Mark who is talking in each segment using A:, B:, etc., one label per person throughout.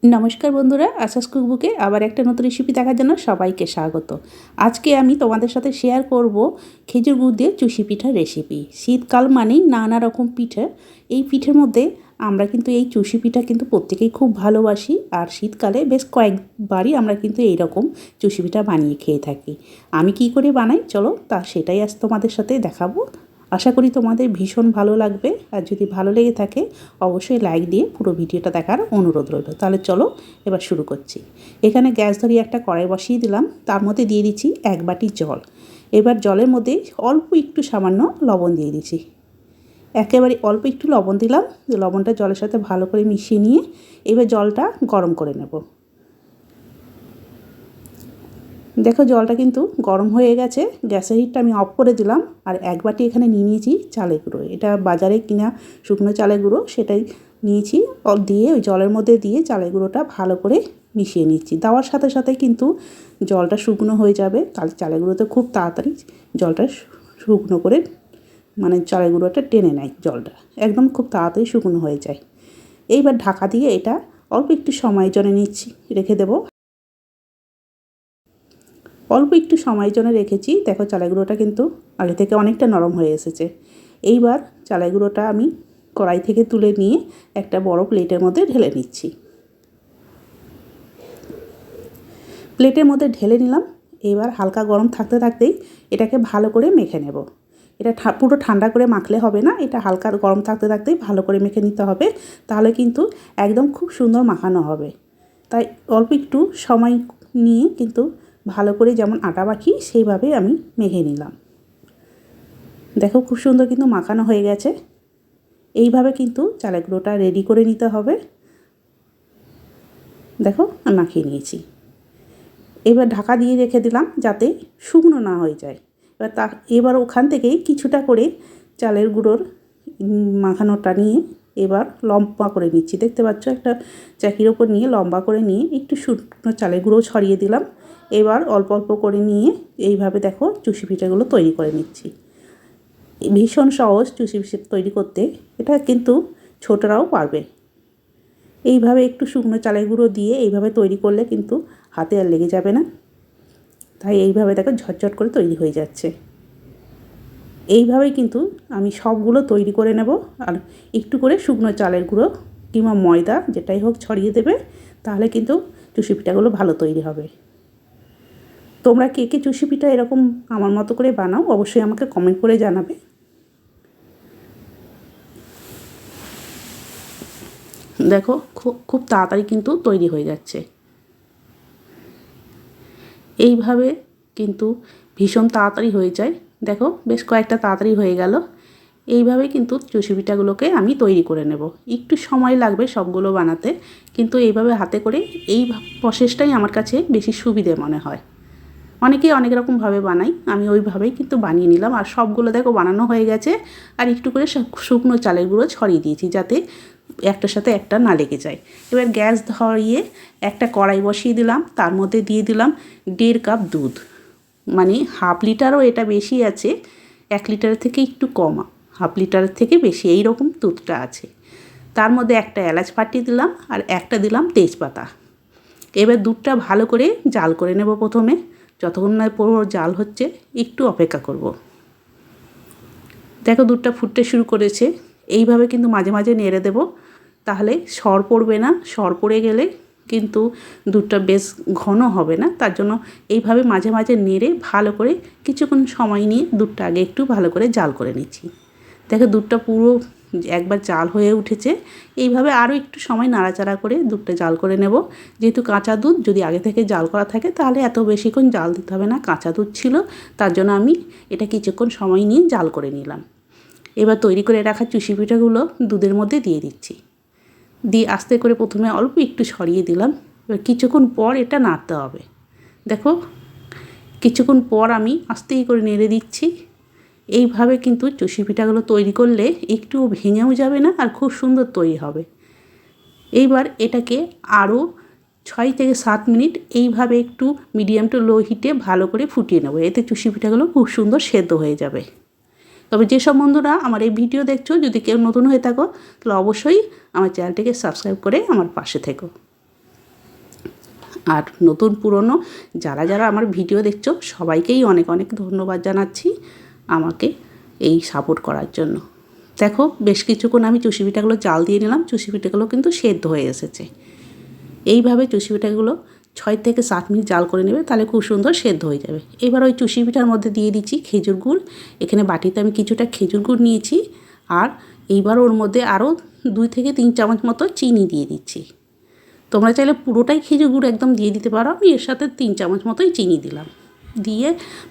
A: নমস্কার বন্ধুরা, আশাস কুকবুকে আবার একটা নতুন রেসিপি দেখার জন্য সবাইকে স্বাগত। আজকে আমি তোমাদের সাথে শেয়ার করব খেজুর গুড় দিয়ে চুষি পিঠার রেসিপি। শীতকাল মানেই নানা রকম পিঠে। এই পিঠের মধ্যে আমরা কিন্তু এই চুষি পিঠা কিন্তু প্রত্যেকেই খুব ভালোবাসি, আর শীতকালে বেশ কয়েকবারই আমরা কিন্তু এই রকম চুষি পিঠা বানিয়ে খেয়ে থাকি। আমি কি করে বানাই চলো সেটাই আজ তোমাদের সাথে দেখাবো। আশা করি তোমাদের ভীষণ ভালো লাগবে, আর যদি ভালো লেগে থাকে অবশ্যই লাইক দিয়ে পুরো ভিডিওটা দেখার অনুরোধ রইল। তাহলে চলো এবার শুরু করছি। এখানে গ্যাস ধরিয়ে একটা কড়াই বসিয়ে দিলাম, তার মধ্যে দিয়ে দিচ্ছি 1 বাটি জল। এবার জলের মধ্যে অল্প একটু সামান্য লবণ দিয়ে দিচ্ছি, একেবারে অল্প একটু লবণ দিলাম। লবণটা জলের সাথে ভালো করে মিশিয়ে নিয়ে এবার জলটা গরম করে নেব। দেখো জলটা কিন্তু গরম হয়ে গেছে, গ্যাসের হিটটা আমি অফ করে দিলাম। আর 1 বাটি এখানে নিয়ে নিয়েছি চালের গুঁড়ো, এটা বাজারে কিনা শুকনো চালের গুঁড়ো, সেটাই নিয়েছি। দিয়ে ওই জলের মধ্যে দিয়ে চালের গুঁড়োটা ভালো করে মিশিয়ে নিচ্ছি। দেওয়ার সাথে সাথে কিন্তু জলটা শুকনো হয়ে যাবে, তাহলে চালের গুঁড়োতে খুব তাড়াতাড়ি জলটা শুকনো করে মানে চালের গুঁড়োটা টেনে নেয়, জলটা একদম খুব তাড়াতাড়ি শুকনো হয়ে যায়। এইবার ঢাকা দিয়ে এটা অল্প একটু সময়ের জন্য রেখে দেবো। অল্প একটু সময়ের জন্য রেখেছি। দেখো চালের গুঁড়োটা কিন্তু আগে থেকে অনেকটা নরম হয়ে এসেছে। এইবার চালের গুঁড়োটা আমি কড়াই থেকে তুলে নিয়ে একটা বড় প্লেটের মধ্যে ঢেলে নিচ্ছি। প্লেটের মধ্যে ঢেলে নিলাম। এবার হালকা গরম থাকতে থাকতেই এটাকে ভালো করে মেখে নেব। এটা পুরো ঠান্ডা করে মাখলে হবে না, এটা হালকা গরম থাকতে থাকতেই ভালো করে মেখে নিতে হবে, তাহলে কিন্তু একদম খুব সুন্দর মাখানো হবে। তাই অল্প একটু সময় নিয়ে কিন্তু ভালো করে যেমন আটা মাখি সেইভাবে আমি মেখে নিলাম। দেখো খুব সুন্দর কিন্তু মাখানো হয়ে গেছে। এইভাবে কিন্তু চালের গুঁড়োটা রেডি করে নিতে হবে। দেখো আমি মাখিয়ে নিয়েছি। এবার ঢাকা দিয়ে রেখে দিলাম যাতে শুকনো না হয়ে যায়। এবার ওখান থেকেই কিছুটা করে চালের গুঁড়োর মাখানোটা নিয়ে এবার লম্বা করে নিচ্ছি। দেখতে পাচ্ছ একটা চাকির ওপর নিয়ে লম্বা করে নিয়ে একটু শুকনো চালের গুঁড়ো ছড়িয়ে দিলাম। এবার অল্প অল্প করে নিয়ে এইভাবে দেখো চুষি পিঠাগুলো তৈরি করে নিচ্ছি। ভীষণ সহজ চুষি পিঠা তৈরি করতে, এটা কিন্তু ছোটরাও পারবে। এইভাবে একটু শুকনো চালের গুঁড়ো দিয়ে এইভাবে তৈরি করলে কিন্তু হাতে আর লেগে যাবে না। তাই এইভাবে দেখো ঝটঝট করে তৈরি হয়ে যাচ্ছে। এইভাবেই কিন্তু আমি সবগুলো তৈরি করে নেব। আর একটু করে শুকনো চালের গুঁড়ো কিংবা ময়দা যেটাই হোক ছড়িয়ে দেবে, তাহলে কিন্তু চুষি পিঠাগুলো ভালো তৈরি হবে। তোমরা কে কে চুষি পিঠা এরকম আমার মতো করে বানাও অবশ্যই আমাকে কমেন্ট করে জানাবে। দেখো খুব তাড়াতাড়ি কিন্তু তৈরি হয়ে যাচ্ছে। এইভাবে কিন্তু ভীষণ তাড়াতাড়ি হয়ে যায়। দেখো বেশ কয়েকটা তাড়াতাড়ি হয়ে গেল। এইভাবে কিন্তু চুষি পিঠাগুলোকে আমি তৈরি করে নেব। একটু সময় লাগবে সবগুলো বানাতে, কিন্তু এইভাবে হাতে করে এই প্রসেসটাই আমার কাছে বেশি সুবিধে মনে হয়। অনেকেই অনেক রকমভাবে বানাই, আমি ওইভাবেই কিন্তু বানিয়ে নিলাম। আর সবগুলো দেখো বানানো হয়ে গেছে। আর একটু করে শুকনো চালের গুঁড়ো ছড়িয়ে দিয়েছি যাতে একটার সাথে একটা না লেগে যায়। এবার গ্যাস ধরিয়ে একটা কড়াই বসিয়ে দিলাম, তার মধ্যে দিয়ে দিলাম 1.5 কাপ দুধ, মানে হাফ লিটারও এটা বেশি আছে, 1 লিটারের থেকে একটু কম, হাফ লিটারের থেকে বেশি এই রকম দুধটা আছে। তার মধ্যে একটা এলাচ ফাটিয়ে দিলাম আর একটা দিলাম তেজপাতা। এবার দুধটা ভালো করে জাল করে নেব। প্রথমে যতক্ষণ না পুরো জাল হচ্ছে একটু অপেক্ষা করব। দেখো দুধটা ফুটতে শুরু করেছে। এইভাবে কিন্তু মাঝে মাঝে নেড়ে দেব, তাহলে সর পড়বে না। সর পড়ে গেলে কিন্তু দুধটা বেশ ঘন হবে না। তার জন্য এইভাবে মাঝে মাঝে নেড়ে ভালো করে কিছুক্ষণ সময় নিয়ে দুধটা আগে একটু ভালো করে জাল করে নিচ্ছি। দেখো দুধটা পুরো একবার জাল হয়ে উঠেছে। এইভাবে আরও একটু সময় নাড়াচাড়া করে দুধটা জাল করে নেব। যেহেতু কাঁচা দুধ, যদি আগে থেকে জাল করা থাকে তাহলে এত বেশিক্ষণ জাল দিতে হবে না। কাঁচা দুধ ছিল, তার জন্য আমি এটা কিছুক্ষণ সময় নিয়ে জাল করে নিলাম। এবার তৈরি করে রাখা চুষি পিঠাগুলো দুধের মধ্যে দিয়ে দিচ্ছি। দিয়ে আস্তে করে প্রথমে অল্প একটু ছড়িয়ে দিলাম। এবার কিছুক্ষণ পর এটা নাড়তে হবে। দেখো কিছুক্ষণ পর আমি আস্তে করে নেড়ে দিচ্ছি। এইভাবে কিন্তু চুষি পিঠাগুলো তৈরি করলে একটুও ভেঙেও যাবে না, আর খুব সুন্দর তৈরি হবে। এইবার এটাকে আরও 6 থেকে 7 মিনিট এইভাবে একটু মিডিয়াম টু লো হিটে ভালো করে ফুটিয়ে নেব। এতে চুষি পিঠাগুলো খুব সুন্দর সেদ্ধ হয়ে যাবে। তবে যেসব বন্ধুরা আমার এই ভিডিও দেখছো, যদি কেউ নতুন হয়ে থাকো তাহলে অবশ্যই আমার চ্যানেলটিকে সাবস্ক্রাইব করে আমার পাশে থেকো। আর নতুন পুরনো যারা যারা আমার ভিডিও দেখছো সবাইকেই অনেক অনেক ধন্যবাদ জানাচ্ছি আমাকে এই সাপোর্ট করার জন্য। দেখো বেশ কিছুক্ষণ আমি চুষি পিঠাগুলো জাল দিয়ে নিলাম, চুষি পিঠাগুলো কিন্তু সেদ্ধ হয়ে এসেছে। এইভাবে চুষি পিঠাগুলো 6 থেকে 7 মিনিট জাল করে নেবে, তাহলে খুব সুন্দর সেদ্ধ হয়ে যাবে। এবার ওই চুষি পিঠার মধ্যে দিয়ে দিচ্ছি খেজুর গুড়। এখানে বাটিতে আমি কিছুটা খেজুর গুড় নিয়েছি, আর এইবার ওর মধ্যে আরও 2 থেকে 3 চামচ মতো চিনি দিয়ে দিচ্ছি। তোমরা চাইলে পুরোটাই খেজুর গুড় একদম দিয়ে দিতে পারো, আমি এর সাথে 3 চামচ মতোই চিনি দিলাম। দিয়ে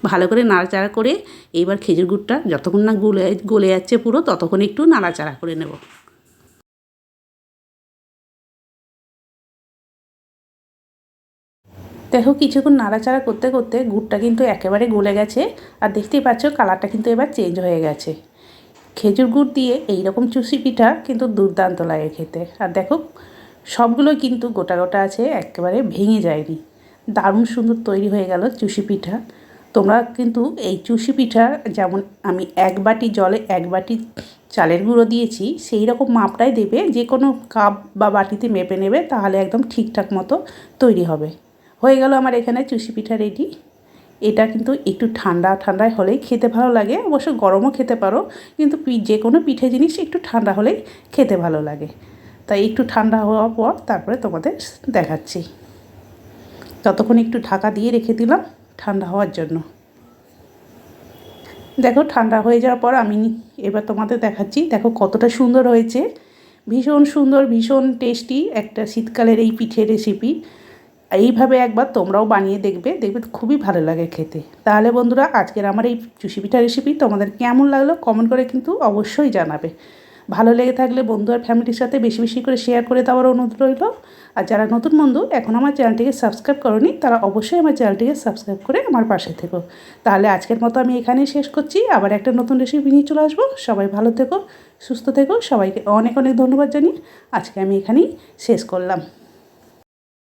A: ভালো করে নাড়াচাড়া করে এইবার খেজুর গুড়টা যতক্ষণ না গলে যাচ্ছে পুরো, ততক্ষণ একটু নাড়াচাড়া করে নেব। দেখো কিছুক্ষণ নাড়াচাড়া করতে করতে গুড়টা কিন্তু একেবারে গলে গেছে, আর দেখতেই পাচ্ছ কালারটা কিন্তু এবার চেঞ্জ হয়ে গেছে। খেজুর গুড় দিয়ে এইরকম চুষি পিঠা কিন্তু দুর্দান্ত লাগে খেতে। আর দেখো সবগুলোই কিন্তু গোটা গোটা আছে, একেবারে ভেঙে যায়নি। দারুণ সুন্দর তৈরি হয়ে গেল চুষি পিঠা। তোমরা কিন্তু এই চুষি পিঠা যেমন আমি 1 বাটি জলে 1 বাটি চালের গুঁড়ো দিয়েছি, সেই রকম মাপটাই দেবে, যে কোনো কাপ বা বাটিতে মেপে নেবে, তাহলে একদম ঠিকঠাক মতো তৈরি হবে। হয়ে গেল আমার এখানে চুষি পিঠা রেডি। এটা কিন্তু একটু ঠান্ডা ঠান্ডায় হলেই খেতে ভালো লাগে, অবশ্য গরমও খেতে পারো, কিন্তু যে কোনো পিঠে জিনিস একটু ঠান্ডা হলেই খেতে ভালো লাগে। তাই একটু ঠান্ডা হওয়ার পর তারপরে তোমাদের দেখাচ্ছি। ততক্ষণ একটু ঢাকা দিয়ে রেখে দিলাম ঠান্ডা হওয়ার জন্য। দেখো ঠান্ডা হয়ে যাওয়ার পর আমি এবার তোমাদের দেখাচ্ছি। দেখো কতটা সুন্দর হয়েছে, ভীষণ সুন্দর, ভীষণ টেস্টি একটা শীতকালের এই পিঠে রেসিপি। এইভাবে একবার তোমরাও বানিয়ে দেখবে, দেখবে খুবই ভালো লাগে খেতে। তাহলে বন্ধুরা আজকের আমার এই চুষি পিঠা রেসিপি তোমাদের কেমন লাগলো কমেন্ট করে কিন্তু অবশ্যই জানাবে। ভালো লেগে থাকলে বন্ধু আর ফ্যামিলির সাথে বেশি বেশি করে শেয়ার করে দেওয়ার অনুরোধ রইল। আর যারা নতুন বন্ধু এখন আমার চ্যানেলটিকে সাবস্ক্রাইব করোনি, তারা অবশ্যই আমার চ্যানেলটিকে সাবস্ক্রাইব করে আমার পাশে থেকো। তাহলে আজকের মতো আমি এখানেই শেষ করছি, আবার একটা নতুন রেসিপি নিয়ে চলে আসবো। সবাই ভালো থেকো, সুস্থ থেকো, সবাইকে অনেক অনেক ধন্যবাদ জানিয়ে আজকে আমি এখানেই শেষ করলাম।